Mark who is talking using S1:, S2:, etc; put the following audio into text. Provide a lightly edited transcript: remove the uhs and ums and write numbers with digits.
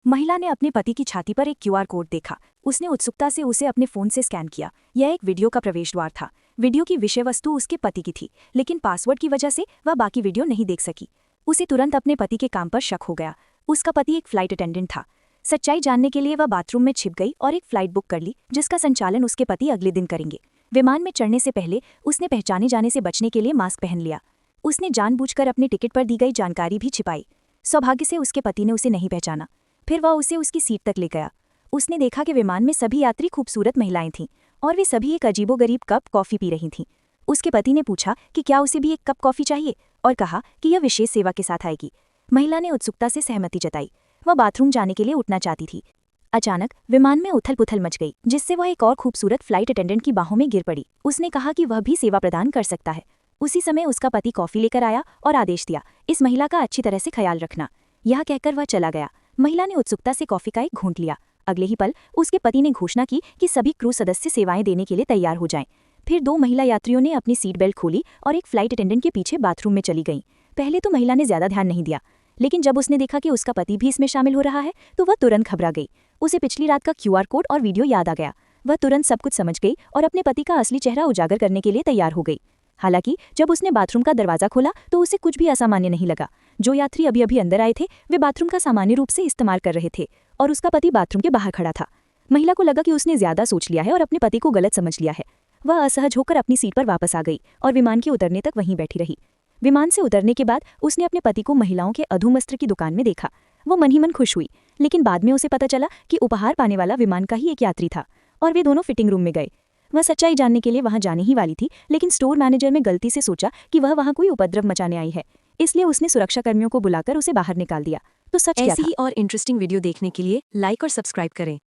S1: महिला ने अपने पति की छाती पर एक क्यूआर कोड देखा। उसने उत्सुकता से उसे अपने फोन से स्कैन किया। यह एक वीडियो का प्रवेश द्वार था। वीडियो की विषय वस्तु उसके पति की थी, लेकिन पासवर्ड की वजह से वह बाकी वीडियो नहीं देख सकी। उसे तुरंत अपने पति के काम पर शक हो गया। उसका पति एक फ्लाइट अटेंडेंट था। सच्चाई जानने के लिए वह बाथरूम में छिप गई और एक फ्लाइट बुक कर ली, जिसका संचालन उसके पति अगले दिन करेंगे। विमान में चढ़ने से पहले उसने पहचाने जाने से बचने के लिए मास्क पहन लिया। उसने जानबूझकर अपने टिकट पर दी गई जानकारी भी छिपाई। सौभाग्य से उसके पति ने उसे नहीं पहचाना। फिर वह उसे उसकी सीट तक ले गया। उसने देखा कि विमान में सभी यात्री खूबसूरत महिलाएं थीं और वे सभी एक अजीबोगरीब कप कॉफ़ी पी रही थीं। उसके पति ने पूछा कि क्या उसे भी एक कप कॉफ़ी चाहिए और कहा कि यह विशेष सेवा के साथ आएगी। महिला ने उत्सुकता से सहमति जताई। वह बाथरूम जाने के लिए उठना चाहती थी। अचानक विमान में उथल पुथल मच गई, जिससे वह एक और खूबसूरत फ्लाइट अटेंडेंट की बाहों में गिर पड़ी। उसने कहा कि वह भी सेवा प्रदान कर सकता है। उसी समय उसका पति कॉफ़ी लेकर आया और आदेश दिया, इस महिला का अच्छी तरह से ख्याल रखना। यह कहकर वह चला गया। महिला ने उत्सुकता से कॉफ़ी का एक घूंट लिया। अगले ही पल उसके पति ने घोषणा की कि सभी क्रू सदस्य सेवाएं देने के लिए तैयार हो जाएं। फिर दो महिला यात्रियों ने अपनी सीट बेल्ट खोली और एक फ्लाइट अटेंडेंट के पीछे बाथरूम में चली गईं। पहले तो महिला ने ज्यादा ध्यान नहीं दिया, लेकिन जब उसने देखा कि उसका पति भी इसमें शामिल हो रहा है तो वह तुरंत घबरा गई। उसे पिछली रात का क्यूआर कोड और वीडियो याद आ गया। वह तुरंत सब कुछ समझ गई और अपने पति का असली चेहरा उजागर करने के लिए तैयार हो गई। हालांकि जब उसने बाथरूम का दरवाजा खोला तो उसे कुछ भी असामान्य नहीं लगा। जो यात्री अभी अभी अंदर आए थे वे बाथरूम का सामान्य रूप से इस्तेमाल कर रहे थे और उसका पति बाथरूम के बाहर खड़ा था। महिला को लगा कि उसने ज्यादा सोच लिया है और अपने पति को गलत समझ लिया है। वह असहज होकर अपनी सीट पर वापस आ गई और विमान के उतरने तक वहीं बैठी रही। विमान से उतरने के बाद उसने अपने पति को महिलाओं के अधुवस्त्र की दुकान में देखा। वो मन ही मन खुश हुई, लेकिन बाद में उसे पता चला कि उपहार पाने वाला विमान का ही एक यात्री था और वे दोनों फिटिंग रूम में गए। वह सच्चाई जानने के लिए वहां जाने ही वाली थी, लेकिन स्टोर मैनेजर ने गलती से सोचा कि वह वहां कोई उपद्रव मचाने आई है, इसलिए उसने सुरक्षाकर्मियों को बुलाकर उसे बाहर निकाल दिया। तो सच क्या था?
S2: ऐसी ही और इंटरेस्टिंग वीडियो देखने के लिए लाइक और सब्सक्राइब करें।